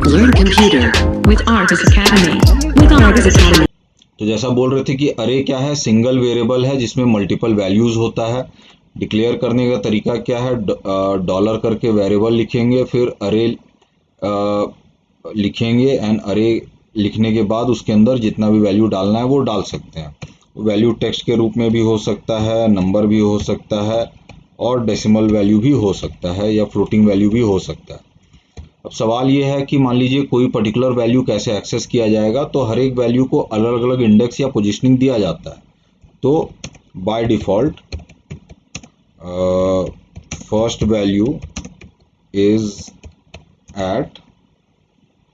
Learn computer with Argus Academy. With Argus Academy. तो जैसा बोल रहे थे कि अरे क्या है, सिंगल वेरिएबल है जिसमें मल्टीपल वैल्यूज होता है। डिक्लेयर करने का तरीका क्या है, डॉलर करके वेरिएबल लिखेंगे, फिर अरे लिखेंगे एंड अरे लिखने के बाद उसके अंदर जितना भी वैल्यू डालना है वो डाल सकते हैं। वैल्यू टेक्स्ट के रूप में भी हो सकता है, नंबर भी हो सकता है, और डेसिमल वैल्यू भी हो सकता है, या फ्लोटिंग वैल्यू भी हो सकता है। अब सवाल ये है कि मान लीजिए कोई पर्टिकुलर वैल्यू कैसे एक्सेस किया जाएगा। तो हर एक वैल्यू को अलग अलग इंडेक्स या पोजीशनिंग दिया जाता है। तो by default first value is at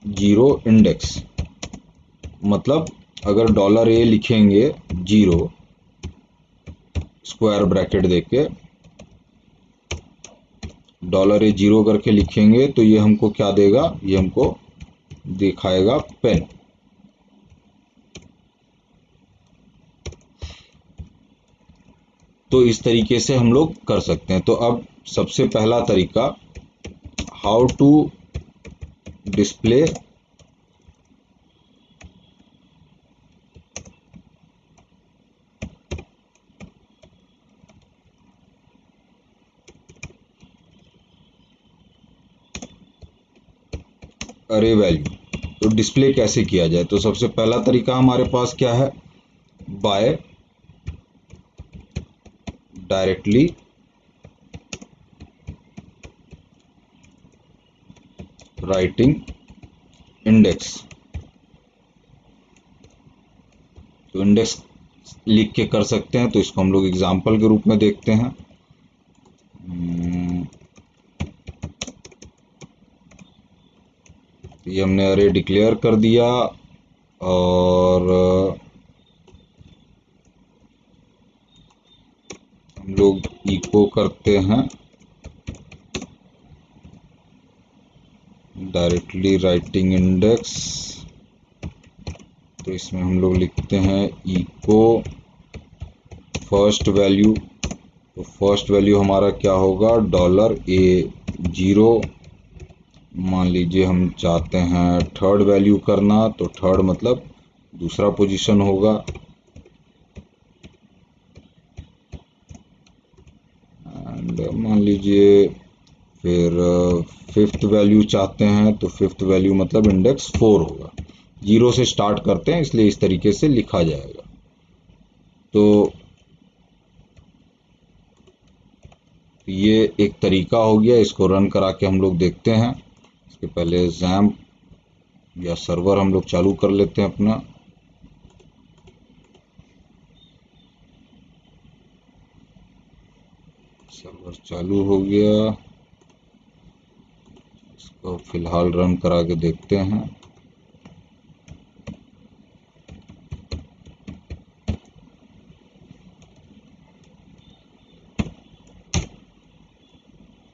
0 index. मतलब अगर डॉलर ए लिखेंगे 0 स्क्वायर ब्रैकेट देके, डॉलर ए 0 करके लिखेंगे तो ये हमको क्या देगा, ये हमको दिखाएगा पेन। तो इस तरीके से हम लोग कर सकते हैं। तो अब सबसे पहला तरीका, हाउ टू डिस्प्ले अरे वैल्यू। तो डिस्प्ले कैसे किया जाए, तो सबसे पहला तरीका हमारे पास क्या है, बाय डायरेक्टली राइटिंग इंडेक्स। तो इंडेक्स लिख के कर सकते हैं। तो इसको हम लोग एग्जाम्पल के रूप में देखते हैं। ये हमने अरे डिक्लेयर कर दिया, और हम लोग इको करते हैं डायरेक्टली राइटिंग इंडेक्स। तो इसमें हम लोग लिखते हैं इको फर्स्ट वैल्यू। तो फर्स्ट वैल्यू हमारा क्या होगा, डॉलर ए 0। मान लीजिए हम चाहते हैं थर्ड वैल्यू करना, तो थर्ड मतलब दूसरा पोजीशन होगा। एंड मान लीजिए फिर फिफ्थ वैल्यू चाहते हैं, तो फिफ्थ वैल्यू मतलब इंडेक्स 4 होगा। 0 से स्टार्ट करते हैं, इसलिए इस तरीके से लिखा जाएगा। तो ये एक तरीका हो गया। इसको रन करा के हम लोग देखते हैं। इसके पहले जैम्प या सर्वर हम लोग चालू कर लेते हैं अपना। सर्वर चालू हो गया, इसको फिलहाल रन करा के देखते हैं।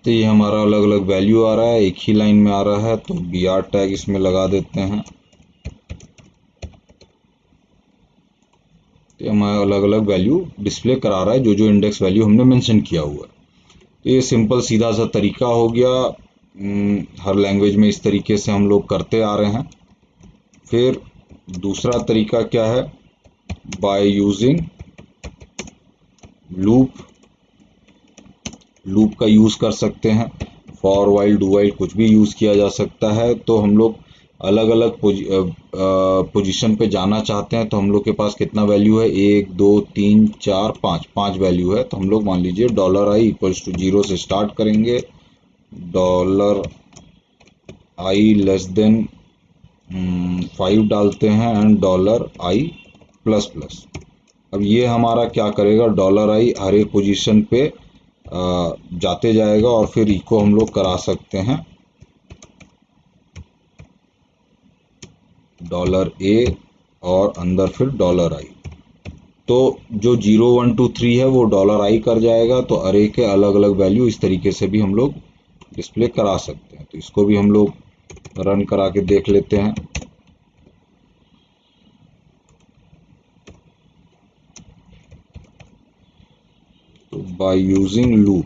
तो ये हमारा अलग अलग वैल्यू आ रहा है, एक ही लाइन में आ रहा है। तो br टैग इसमें लगा देते हैं। तो हमारा अलग अलग वैल्यू डिस्प्ले करा रहा है, जो जो इंडेक्स वैल्यू हमने मेंशन किया हुआ है। तो ये सिंपल सीधा सा तरीका हो गया। हर लैंग्वेज में इस तरीके से हम लोग करते आ रहे हैं। फिर दूसरा तरीका क्या है, बाय यूजिंग लूप। लूप का यूज़ कर सकते हैं। फॉर वाइल, डू वाइल कुछ भी यूज़ किया जा सकता है। तो हम लोग अलग अलग पोजीशन पे जाना चाहते हैं। तो हम लोग के पास कितना वैल्यू है, 1 2 3 4 5, 5 वैल्यू है। तो हम लोग मान लीजिए डॉलर आई इक्वल्स टू 0 से स्टार्ट करेंगे, डॉलर आई लेस देन 5 डालते हैं, and dollar I plus plus. अब ये हमारा क्या करेगा, डॉलर आई हर एक पोजीशन पे जाते जाएगा, और फिर इको हम लोग करा सकते हैं डॉलर ए और अंदर फिर डॉलर आई। तो जो 0 1 2 3 है वो डॉलर आई कर जाएगा। तो अरे के अलग अलग वैल्यू इस तरीके से भी हम लोग डिस्प्ले करा सकते हैं। तो इसको भी हम लोग रन करा के देख लेते हैं। तो बाय यूजिंग लूप,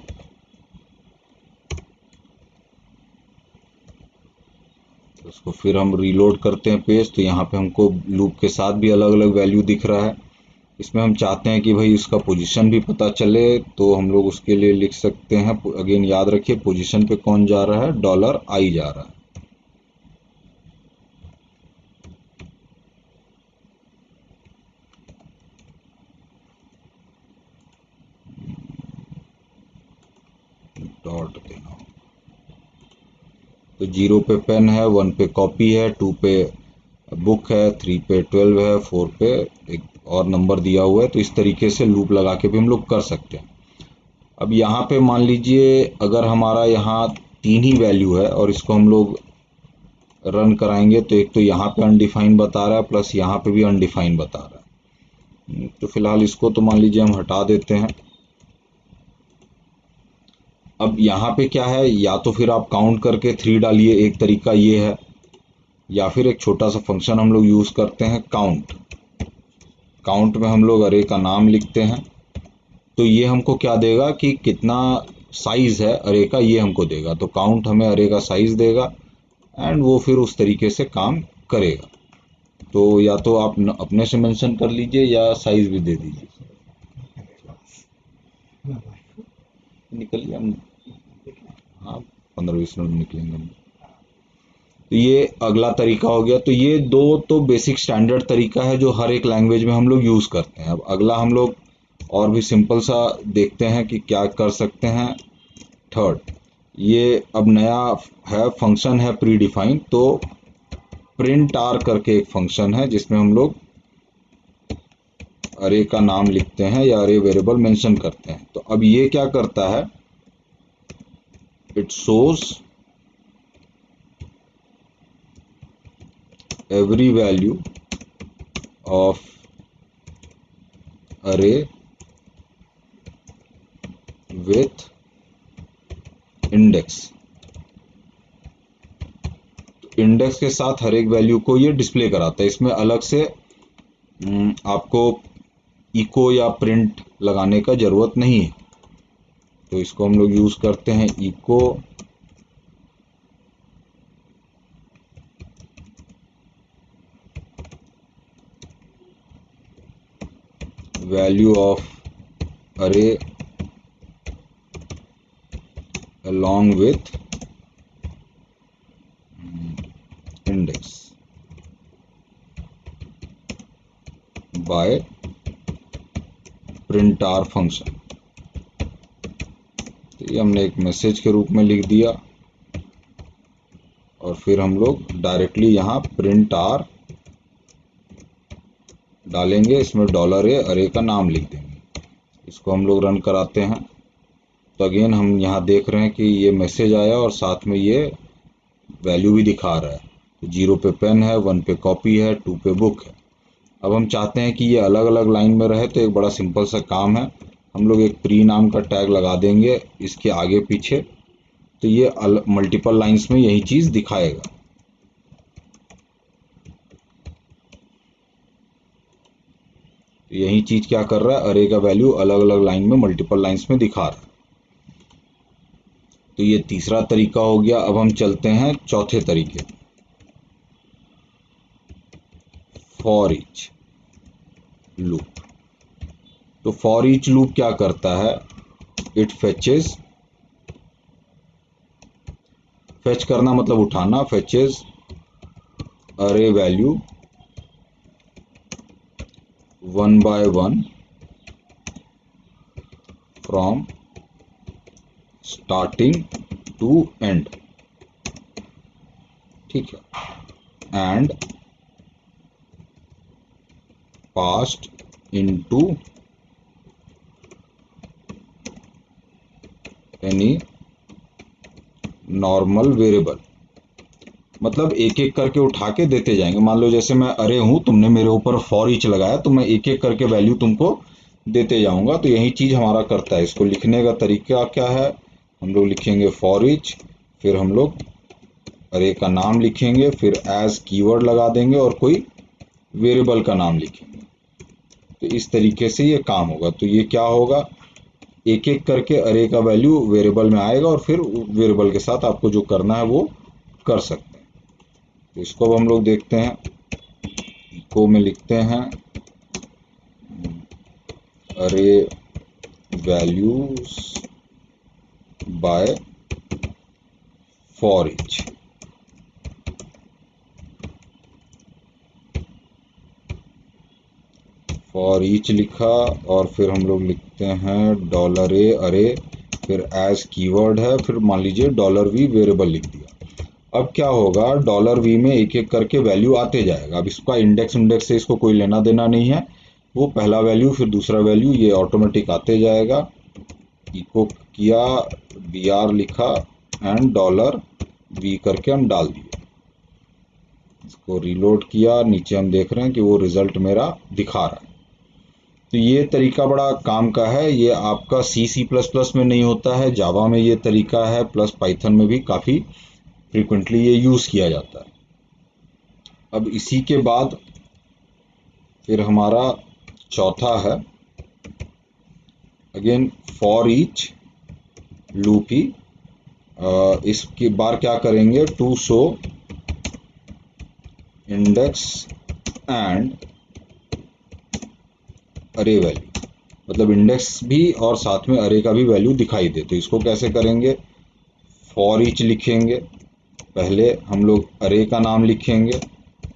तो उसको फिर हम रीलोड करते हैं पेज, तो यहाँ पे हमको लूप के साथ भी अलग अलग वैल्यू दिख रहा है। इसमें हम चाहते हैं कि भाई इसका पोजीशन भी पता चले, तो हम लोग उसके लिए लिख सकते हैं, अगेन याद रखिए पोजीशन पे कौन जा रहा है, $i जा रहा है। डॉट देना, तो 0 पे पेन है, 1 पे कॉपी है, 2 पे बुक है, 3 पे 12 है, 4 पे एक और नंबर दिया हुआ है। तो इस तरीके से लूप लगा के भी हम लोग कर सकते हैं। अब यहाँ पे मान लीजिए अगर हमारा यहाँ 3 ही वैल्यू है और इसको हम लोग रन कराएंगे, तो एक तो यहाँ पे अनडिफाइंड बता रहा है, प्लस यहाँ पे भी अनडिफाइंड बता रहा है। तो फिलहाल इसको तो मान लीजिए हम हटा देते हैं। अब यहाँ पे क्या है, या तो फिर आप काउंट करके 3 डालिए, एक तरीका ये है, या फिर एक छोटा सा फंक्शन हम लोग यूज करते हैं काउंट। काउंट में हम लोग अरे का नाम लिखते हैं, तो ये हमको क्या देगा कि कितना साइज है अरे का, ये हमको देगा। तो काउंट हमें अरे का साइज देगा एंड वो फिर उस तरीके से काम करेगा। तो या तो आप अपने से मेंशन कर लीजिए या साइज भी दे दीजिए। निकलिए हम, हाँ 15-20 मिनट निकलेंगे हम। तो ये अगला तरीका हो गया। तो ये दो तो बेसिक स्टैंडर्ड तरीका है जो हर एक लैंग्वेज में हम लोग यूज करते हैं। अब अगला हम लोग और भी सिंपल सा देखते हैं कि क्या कर सकते हैं। थर्ड, ये अब नया है फंक्शन है प्री डिफाइंड, तो प्रिंट आर करके एक फंक्शन है जिसमें हम लोग अरे का नाम लिखते हैं या अरे वेरिएबल मेंशन करते हैं। तो अब ये क्या करता है, it shows every value of array with index। Index के साथ हर एक वैल्यू को ये डिस्प्ले कराता है। इसमें अलग से आपको इको या प्रिंट लगाने का जरूरत नहीं है। तो इसको हम लोग यूज करते हैं इको वैल्यू ऑफ अरे along with index by print r function. तो ये हमने एक मैसेज के रूप में लिख दिया और फिर हम लोग डायरेक्टली यहाँ प्रिंट आर डालेंगे, इसमें $a अरे का नाम लिख देंगे। इसको हम लोग रन कराते हैं, तो अगेन हम यहाँ देख रहे हैं कि ये मैसेज आया और साथ में ये वैल्यू भी दिखा रहा है। तो 0 पे पेन है, 1 पे कॉपी है, 2 पे बुक है। अब हम चाहते हैं कि ये अलग अलग लाइन में रहे, तो एक बड़ा सिंपल सा काम है, हम लोग एक प्री नाम का टैग लगा देंगे इसके आगे पीछे, तो ये मल्टीपल लाइंस में यही चीज दिखाएगा। तो यही चीज क्या कर रहा है, अरे का वैल्यू अलग अलग लाइन में मल्टीपल लाइंस में दिखा रहा है। तो ये तीसरा तरीका हो गया। अब हम चलते हैं चौथे तरीके, फॉर ईच लूप। तो फॉर ईच लूप क्या करता है, इट फेचेस, फेच करना मतलब उठाना, fetches array value 1 by 1 from starting to end, ठीक है, and passed into any normal variable. मतलब एक एक करके उठा के देते जाएंगे। मान लो जैसे मैं अरे हूं, तुमने मेरे ऊपर फॉर ईच लगाया, तो मैं एक एक करके वैल्यू तुमको देते जाऊंगा। तो यही चीज हमारा करता है। इसको लिखने का तरीका क्या है, हम लोग लिखेंगे फॉर ईच, फिर हम लोग अरे का नाम लिखेंगे, फिर एज कीवर्ड लगा देंगे और कोई वेरिएबल का नाम लिखेंगे। तो इस तरीके से ये काम होगा। तो ये क्या होगा, एक एक करके अरे का वैल्यू वेरिएबल में आएगा और फिर वेरिएबल के साथ आपको जो करना है वो कर सकते हैं। तो इसको अब हम लोग देखते हैं। इको में लिखते हैं array values by for each. For each लिखा और फिर हम लोग लिखते हैं डॉलर ए अरे, फिर एज कीवर्ड है, फिर मान लीजिए डॉलर वी वेरिएबल लिख दिया। अब क्या होगा, डॉलर वी में एक एक करके वैल्यू आते जाएगा। अब इसका इंडेक्स से इसको कोई लेना देना नहीं है, वो पहला वैल्यू फिर दूसरा वैल्यू ये ऑटोमेटिक आते जाएगा। इको किया, बी आर लिखा एंड डॉलर वी करके हम डाल दिए। इसको रीलोड किया, नीचे हम देख रहे हैं कि वो रिजल्ट मेरा दिखा रहा है। तो ये तरीका बड़ा काम का है। ये आपका C++ में नहीं होता है, जावा में ये तरीका है, प्लस पाइथन में भी काफ़ी फ्रीक्वेंटली ये यूज़ किया जाता है। अब इसी के बाद फिर हमारा चौथा है अगेन फॉर ईच लूप ही। इसकी बार क्या करेंगे, टू शो इंडेक्स एंड अरे वैल्यू, मतलब इंडेक्स भी और साथ में अरे का भी वैल्यू दिखाई दे। तो इसको कैसे करेंगे, फॉर ईच लिखेंगे, पहले हम लोग अरे का नाम लिखेंगे,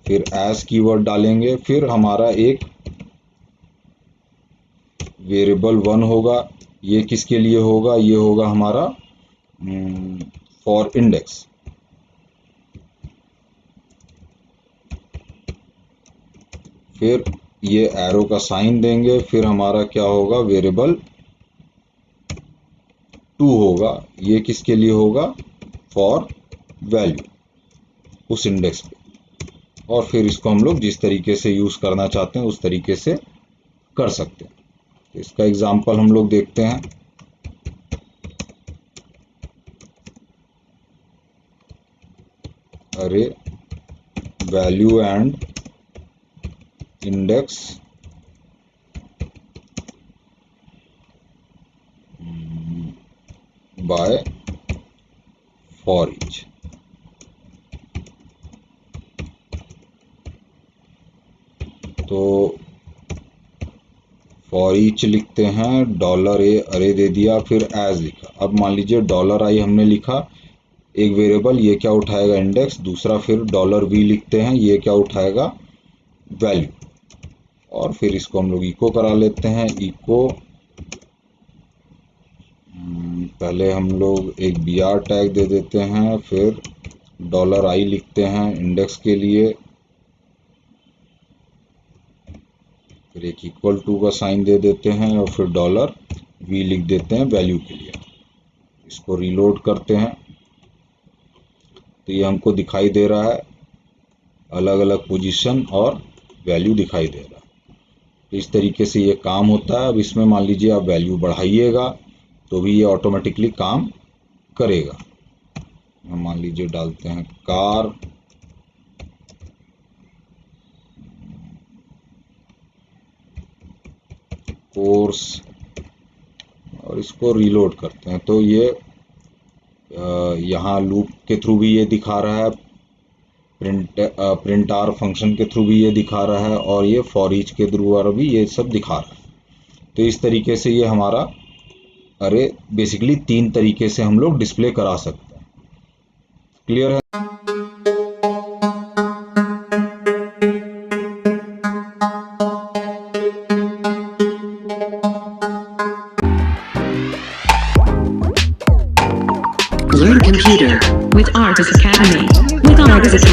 फिर एज कीवर्ड डालेंगे, फिर हमारा एक वेरिएबल 1 होगा। ये किसके लिए होगा, ये होगा हमारा फॉर इंडेक्स। फिर ये एरो का साइन देंगे, फिर हमारा क्या होगा, वेरिएबल 2 होगा। ये किसके लिए होगा, फॉर वैल्यू उस इंडेक्स पे। और फिर इसको हम लोग जिस तरीके से यूज करना चाहते हैं उस तरीके से कर सकते हैं। तो इसका एग्जांपल हम लोग देखते हैं। अरे value and index bye for each. तो फॉर ईच लिखते हैं, डॉलर ए अरे दे दिया, फिर एज लिखा। अब मान लीजिए डॉलर आई हमने लिखा, एक वेरिएबल, ये क्या उठाएगा, इंडेक्स। दूसरा फिर डॉलर वी लिखते हैं, ये क्या उठाएगा, वैल्यू। और फिर इसको हम लोग इको करा लेते हैं। इको पहले हम लोग एक बी आर टैग दे देते हैं, फिर डॉलर आई लिखते हैं इंडेक्स के लिए, फिर एक इक्वल टू का साइन दे देते हैं और फिर डॉलर वी लिख देते हैं वैल्यू के लिए। इसको रीलोड करते हैं तो ये हमको दिखाई दे रहा है, अलग अलग पोजीशन और वैल्यू दिखाई दे रहा है। तो इस तरीके से ये काम होता है। अब इसमें मान लीजिए आप वैल्यू बढ़ाइएगा तो भी ये ऑटोमेटिकली काम करेगा। हम मान लीजिए डालते हैं कार, कोर्स, और इसको रीलोड करते हैं तो ये यहाँ लूप के थ्रू भी ये दिखा रहा है, प्रिंट आर फंक्शन के थ्रू भी ये दिखा रहा है, और ये फॉर ईच के द्वारा भी ये सब दिखा रहा है। तो इस तरीके से ये हमारा अरे बेसिकली 3 तरीके से हम लोग डिस्प्ले करा सकते हैं। क्लियर है? Learn computer with Artis Academy. With Artis Academy.